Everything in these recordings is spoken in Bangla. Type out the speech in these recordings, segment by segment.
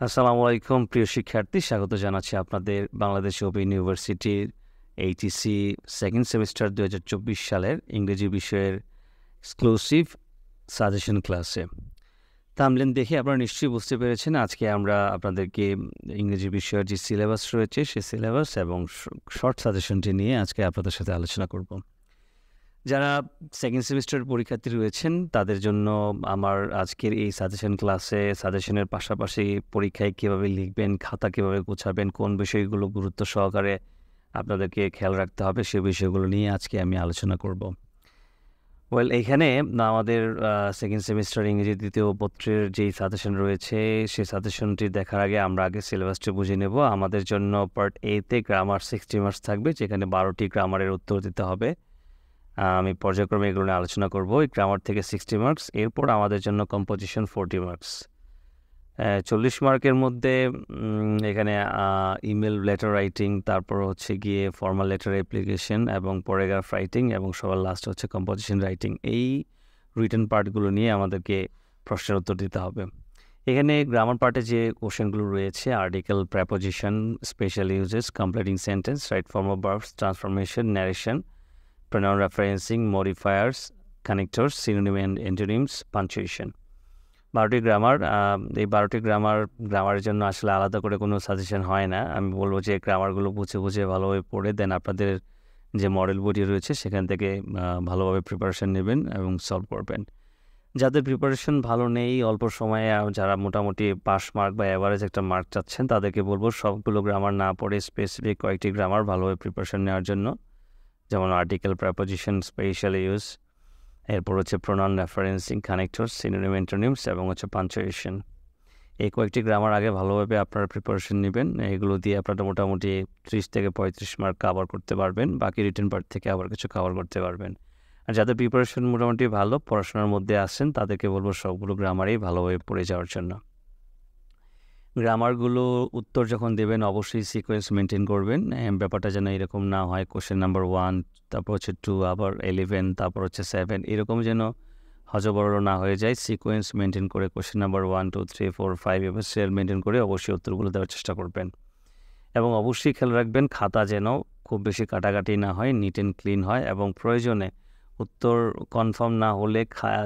আসসালামু আলাইকুম প্রিয় শিক্ষার্থী, স্বাগত জানাচ্ছি আপনাদের বাংলাদেশ ওপেন ইউনিভার্সিটির এইচএসসি সেকেন্ড সেমিস্টার 2024 সালের ইংরেজি বিষয়ের এক্সক্লুসিভ সাজেশন ক্লাসে। থাম্বনেল দেখে আপনারা নিশ্চয়ই বুঝতে পেরেছেন আজকে আমরা আপনাদেরকে ইংরেজি বিষয়ের যে সিলেবাস রয়েছে সেই সিলেবাস এবং শর্ট সাজেশনটি নিয়ে আজকে আপনাদের সাথে আলোচনা করব। যারা সেকেন্ড সেমিস্টার পরীক্ষার্থী রয়েছেন তাদের জন্য আমার আজকের এই সাজেশন ক্লাসে সাজেশনের পাশাপাশি পরীক্ষায় কীভাবে লিখবেন, খাতা কীভাবে গোছাবেন, কোন বিষয়গুলো গুরুত্ব সহকারে আপনাদেরকে খেয়াল রাখতে হবে সে বিষয়গুলো নিয়ে আজকে আমি আলোচনা করব। এখানে আমাদের সেকেন্ড সেমিস্টার ইংরেজি দ্বিতীয় পত্রের যেই সাজেশন রয়েছে সেই সাজেশনটি দেখার আগে আমরা আগে সিলেবাসটি বুঝে নেব। আমাদের জন্য পার্ট এতে গ্রামার 60 মার্কস থাকবে, যেখানে 12টি গ্রামারের উত্তর দিতে হবে। আমি পর্যায়ক্রমে এগুলো নিয়ে আলোচনা করব। এই গ্রামার থেকে 60 মার্কস, এরপর আমাদের জন্য কম্পোজিশন 40 মার্কস। 40 মার্কের মধ্যে এখানে ইমেল লেটার রাইটিং, তারপর হচ্ছে গিয়ে ফর্মাল লেটার অ্যাপ্লিকেশন এবং প্যারাগ্রাফ রাইটিং এবং সবার লাস্ট হচ্ছে কম্পোজিশন রাইটিং। এই রিটেন পার্টগুলো নিয়ে আমাদেরকে প্রশ্নের উত্তর দিতে হবে। এখানে গ্রামার পার্টে যে কোশ্চেনগুলো রয়েছে article, preposition, special uses, completing sentence, right form of verbs, transformation, narration, pronoun referencing, modifiers, connectors, synonym and antonyms, punctuation। 12টি গ্রামার। এই 12টি গ্রামারের জন্য আসলে আলাদা করে কোনো সাজেশন হয় না। আমি বলবো যে গ্রামারগুলো বুঝে ভালোভাবে পড়ে দেন আপনাদের যে মডেল বইটি রয়েছে সেখান থেকে ভালোভাবে প্রিপারেশন নেবেন এবং সলভ করবেন। যাদের প্রিপারেশন ভালো নেই, অল্প সময়ে যারা মোটামুটি পাস মার্ক বা অ্যাভারেজ একটা মার্ক চাচ্ছেন, তাদেরকে বলবো সবগুলো গ্রামার না পড়ে স্পেসিফিক কয়েকটি গ্রামার ভালোভাবে প্রিপারেশন নেওয়ার জন্য, যেমন আর্টিকেল, প্রেপোজিশন, স্পেশাল ইউজ, এরপর হচ্ছে pronoun referencing, connectors, synonym, antonyms এবং হচ্ছে পাঞ্চুয়েশন। এই কয়েকটি গ্রামার আগে ভালোভাবে আপনারা প্রিপারেশন নেবেন। এগুলো দিয়ে আপনারা মোটামুটি 30 থেকে 35 মার্ক কভার করতে পারবেন। বাকি রিটেন পার্ট থেকে আবার কিছু কভার করতে পারবেন। আর যাদের প্রিপারেশন মোটামুটি ভালো, পড়াশোনার মধ্যে আসেন, তাদেরকে বলবো সবগুলো গ্রামারেই ভালোভাবে পড়ে যাওয়ার জন্য। গ্রামারগুলো উত্তর যখন দেবেন অবশ্যই সিকোয়েন্স মেনটেন করবেন। ব্যাপারটা যেন এরকম না হয় কোশ্চেন নাম্বার 1, তারপর হচ্ছে 2, আবার 11, তারপর হচ্ছে 7, এরকম যেন হজবরল না হয়ে যায়। সিকোয়েন্স মেনটেন করে কোশ্চেন নাম্বার 1, 2, 3, 4, 5 এবার সেল মেনটেন করে অবশ্যই উত্তরগুলো দেওয়ার চেষ্টা করবেন। এবং অবশ্যই খেয়াল রাখবেন খাতা যেন খুব বেশি কাটাকাটি না হয়, নিট অ্যান্ড ক্লিন হয় এবং প্রয়োজনে উত্তর কনফার্ম না হলে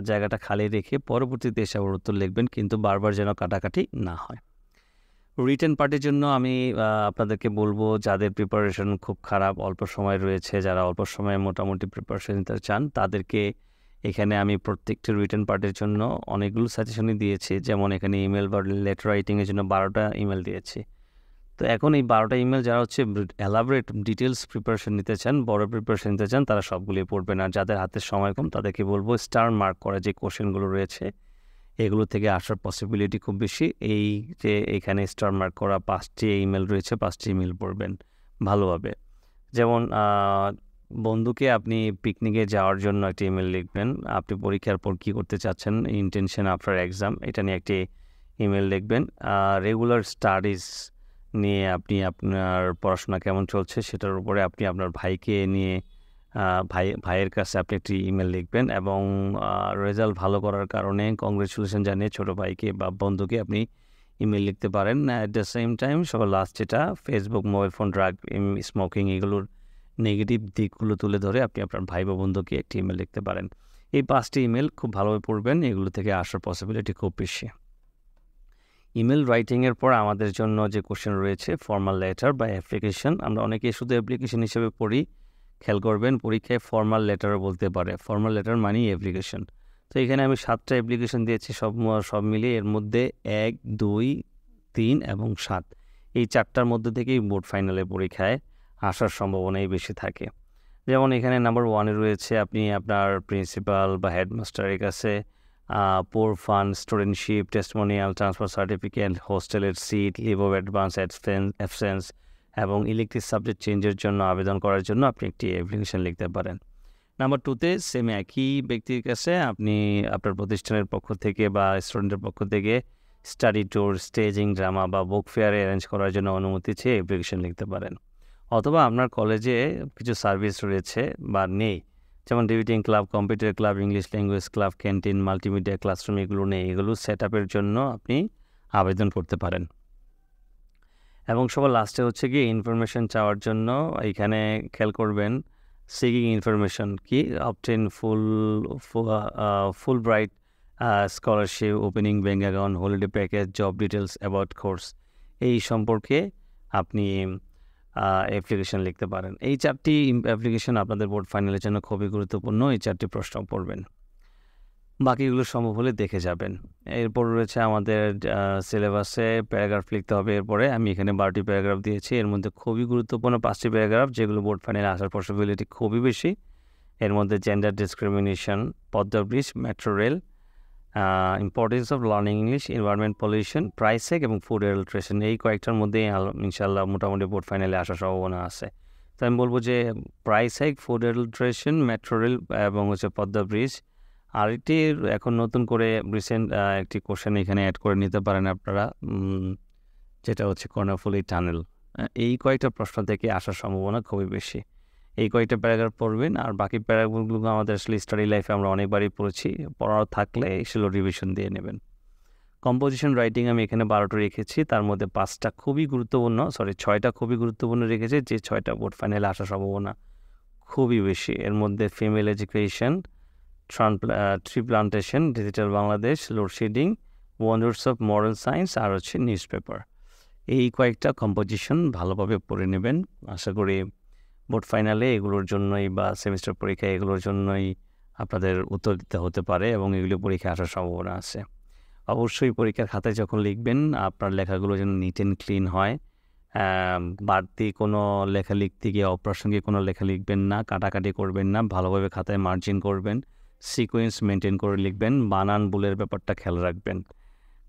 জায়গাটা খালি রেখে পরবর্তীতে এসে আবার উত্তর লিখবেন, কিন্তু বারবার যেন কাটাকাটি না হয়। রিটেন পার্টের জন্য আমি আপনাদেরকে বলবো যাদের প্রিপারেশন খুব খারাপ, অল্প সময় রয়েছে, যারা অল্প সময়ে মোটামুটি প্রিপারেশন নিতে চান, তাদেরকে এখানে আমি প্রত্যেকটি রিটেন পার্টের জন্য অনেকগুলো সাজেশনই দিয়েছি। যেমন এখানে ইমেল বা লেটার রাইটিংয়ের জন্য 12টা ইমেল দিয়েছি। তো এখন এই 12টা ইমেল যারা হচ্ছে এলাবোরেট ডিটেলস প্রিপারেশন নিতে চান, বড় প্রিপারেশন নিতে চান, তারা সবগুলি পড়বেন। আর যাদের হাতে সময় কম তাদেরকে বলবো স্টার মার্ক করা যে কোশ্চেনগুলো রয়েছে এগুলো থেকে আসার পসিবিলিটি খুব বেশি। এই যে এখানে স্টার মার্ক করা 5টি ইমেল রয়েছে, 5টি ইমেল পড়বেন ভালোভাবে। যেমন বন্ধুকে আপনি পিকনিকে যাওয়ার জন্য একটি ইমেল লিখবেন। আপনি পরীক্ষার পর কী করতে চাচ্ছেন, ইন্টেনশন আফটার এক্সাম, এটা নিয়ে একটি ইমেল লিখবেন। রেগুলার স্টাডিজ নিয়ে আপনি আপনার পড়াশোনা কেমন চলছে সেটার উপরে আপনি আপনার ভাইকে নিয়ে ভাইয়ের কাছে আপনি একটি ইমেল লিখবেন এবং রেজাল্ট ভালো করার কারণে কংগ্রেচুলেশন জানিয়ে ছোটো ভাইকে বা বন্ধুকে আপনি ইমেল লিখতে পারেন। অ্যাট দ্য সেম টাইম সবার লাস্ট যেটা Facebook, mobile phone, drug, smoking, এগুলোর নেগেটিভ দিকগুলো তুলে ধরে আপনি আপনার ভাই বা বন্ধুকে একটি ইমেল লিখতে পারেন। এই 5টি ইমেল খুব ভালোভাবে পড়বেন, এগুলো থেকে আসার পসিবিলিটি খুব বেশি। ইমেল রাইটিংয়ের পর আমাদের জন্য যে কোশ্চেন রয়েছে ফর্মাল লেটার বা অ্যাপ্লিকেশন। আমরা অনেকেই শুধু অ্যাপ্লিকেশন হিসেবে পড়ি, খেয়াল করবেন পরীক্ষায় ফর্মাল লেটারও বলতে পারে। ফর্মাল লেটার মানেই অ্যাপ্লিকেশন। তো এখানে আমি 7টা অ্যাপ্লিকেশন দিয়েছি, সব মিলিয়ে এর মধ্যে 1, 2, 3 এবং 7 এই 4টার মধ্যে থেকেই বোর্ড ফাইনালে পরীক্ষায় আসার সম্ভাবনাই বেশি থাকে। যেমন এখানে নাম্বার 1-এ রয়েছে আপনি আপনার প্রিন্সিপাল বা হেডমাস্টারের কাছে poor fund, studentship, testimonial, transfer certificate, হোস্টেলের seat, leave of advance absence এবং ইলেকটিভ সাবজেক্ট চেঞ্জের জন্য আবেদন করার জন্য আপনি একটি অ্যাপ্লিকেশন লিখতে পারেন। নাম্বার 2-তে সেম একই ব্যক্তির কাছে আপনি আপনার প্রতিষ্ঠানের পক্ষ থেকে বা স্টুডেন্টের পক্ষ থেকে স্টাডি ট্যুর, স্টেজিং, ড্রামা বা বুক ফেয়ারে অ্যারেঞ্জ করার জন্য অনুমতি চেয়ে অ্যাপ্লিকেশন লিখতে পারেন। অথবা আপনার কলেজে কিছু সার্ভিস রয়েছে বা নেই, যেমন debating club, computer club, English language club, canteen, multimedia classroom, এগুলো নেই, এগুলো সেট আপের জন্য আপনি আবেদন করতে পারেন। এবং সবার লাস্টে হচ্ছে কি ইনফরমেশন চাওয়ার জন্য এখানে খেয়াল করবেন সিকিং ইনফরমেশন কি obtain full bright scholarship opening bank account holiday package job details about course এই সম্পর্কে আপনি অ্যাপ্লিকেশন লিখতে পারেন। এই 4টি অ্যাপ্লিকেশন আপনাদের বোর্ড ফাইনালের জন্য খুবই গুরুত্বপূর্ণ। এই 4টি প্রশ্ন পড়বেন, বাকিগুলো সম্ভব হলে দেখে যাবেন। এরপর রয়েছে আমাদের সিলেবাসে প্যারাগ্রাফ লিখতে হবে। এরপরে আমি এখানে 12টি প্যারাগ্রাফ দিয়েছি, এর মধ্যে খুবই গুরুত্বপূর্ণ 5টি প্যারাগ্রাফ যেগুলো বোর্ড ফাইনালে আসার পসিবিলিটি খুবই বেশি। এর মধ্যে gender discrimination, Padma bridge, metro rail, importance of learning English, environment pollution, price hike এবং ফুড অ্যাডাল্ট্রেশন, এই কয়েকটার মধ্যেই ইনশাল্লাহ মোটামুটি বোর্ড ফাইনালে আসার সম্ভাবনা আছে। তো আমি বলবো যে প্রাইস হেক, ফুড অ্যাডাল্ট্রেশন, মেট্রো রেল এবং হচ্ছে পদ্মা ব্রিজ। আর এটি এখন নতুন করে রিসেন্ট একটি কোশ্চেন এখানে অ্যাড করে নিতে পারেন আপনারা, যেটা হচ্ছে কর্ণফুলী টানেল। এই কয়েকটা প্রশ্ন থেকে আসার সম্ভাবনা খুবই বেশি। এই কয়েকটা প্যারাগ্রাফ পড়বেন, আর বাকি প্যারাগ্রাফগুলো আমাদের আসলে স্টাডি লাইফে আমরা অনেকবারই পড়েছি, পড়ার থাকলে সেগুলো রিভিশন দিয়ে নেবেন। কম্পোজিশন রাইটিং আমি এখানে 12টা রেখেছি, তার মধ্যে 5টা খুবই গুরুত্বপূর্ণ, 6টা খুবই গুরুত্বপূর্ণ রেখেছি, যে 6টা বোর্ড ফাইনালে আসার সম্ভাবনা খুবই বেশি। এর মধ্যে female education, tree plantation, digital Bangladesh, load shedding, wonders of moral science আর হচ্ছে নিউজ পেপার। এই কয়েকটা কম্পোজিশন ভালোভাবে পড়ে নেবেন। আশা করি বোর্ড ফাইনালে এগুলোর জন্যই বা সেমিস্টার পরীক্ষায় এগুলোর জন্যই আপনাদের উত্তর দিতে হতে পারে এবং এগুলো পরীক্ষায় আসার সম্ভাবনা আছে। অবশ্যই পরীক্ষার খাতায় যখন লিখবেন আপনার লেখাগুলো যেন নিট অ্যান্ড ক্লিন হয়। বাড়তি কোনো লেখা লিখতে গিয়ে অপ্রাসঙ্গিক কোনো লেখা লিখবেন না, কাটাকাটি করবেন না, ভালোভাবে খাতায় মার্জিন করবেন, সিকোয়েন্স মেনটেন করে লিখবেন, বানান ভুলের ব্যাপারটা খেয়াল রাখবেন।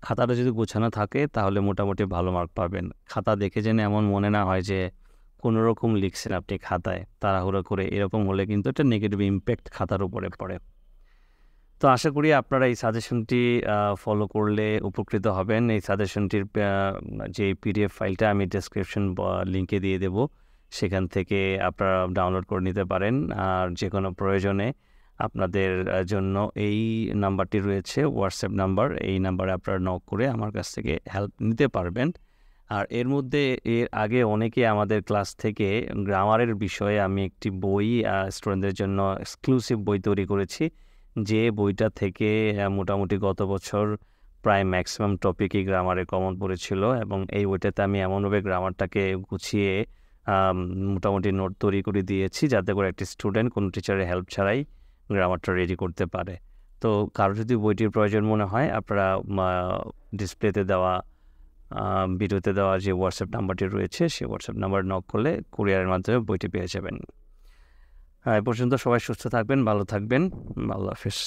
খাতাটা যদি গোছানো থাকে তাহলে মোটামুটি ভালো মার্ক পাবেন। খাতা দেখে যেন এমন মনে না হয় যে কোনো রকম লিখছেন আপনি খাতায় তাড়াহুড়ো করে, এরকম হলে কিন্তু একটা নেগেটিভ ইম্প্যাক্ট খাতার উপরে পড়ে। তো আশা করি আপনারা এই সাজেশনটি ফলো করলে উপকৃত হবেন। এই সাজেশনটির যে পিডিএফ ফাইলটা আমি ডেসক্রিপশন লিঙ্কে দিয়ে দেব, সেখান থেকে আপনারা ডাউনলোড করে নিতে পারেন। আর যে কোনো প্রয়োজনে আপনাদের জন্য এই নাম্বারটি রয়েছে হোয়াটসঅ্যাপ নাম্বার, এই নাম্বারে আপনারা নক করে আমার কাছ থেকে হেল্প নিতে পারবেন। আর এর আগে অনেকে আমাদের ক্লাস থেকে গ্রামারের বিষয়ে আমি একটি বই স্টুডেন্টদের জন্য এক্সক্লুসিভ বই তৈরি করেছি, যে বইটা থেকে মোটামুটি গত বছর প্রায় ম্যাক্সিমাম টপিকই গ্রামারে কমন পড়েছিল, এবং এই বইটাতে আমি এমনভাবে গ্রামারটাকে গুছিয়ে মোটামুটি নোট তৈরি করে দিয়েছি যাতে করে একটি স্টুডেন্ট কোনো টিচারের হেল্প ছাড়াই গ্রামারটা রেডি করতে পারে। তো কারো যদি বইটির প্রয়োজন মনে হয় আপনারা ডিসপ্লেতে দেওয়া ভিডিওতে দেওয়া যে হোয়াটসঅ্যাপ নাম্বারটি রয়েছে সেই হোয়াটসঅ্যাপ নাম্বার নক করলে কুরিয়ারের মাধ্যমে বইটি পেয়ে যাবেন। এ পর্যন্ত সবাই সুস্থ থাকবেন, ভালো থাকবেন, আল্লাহ হাফেজ।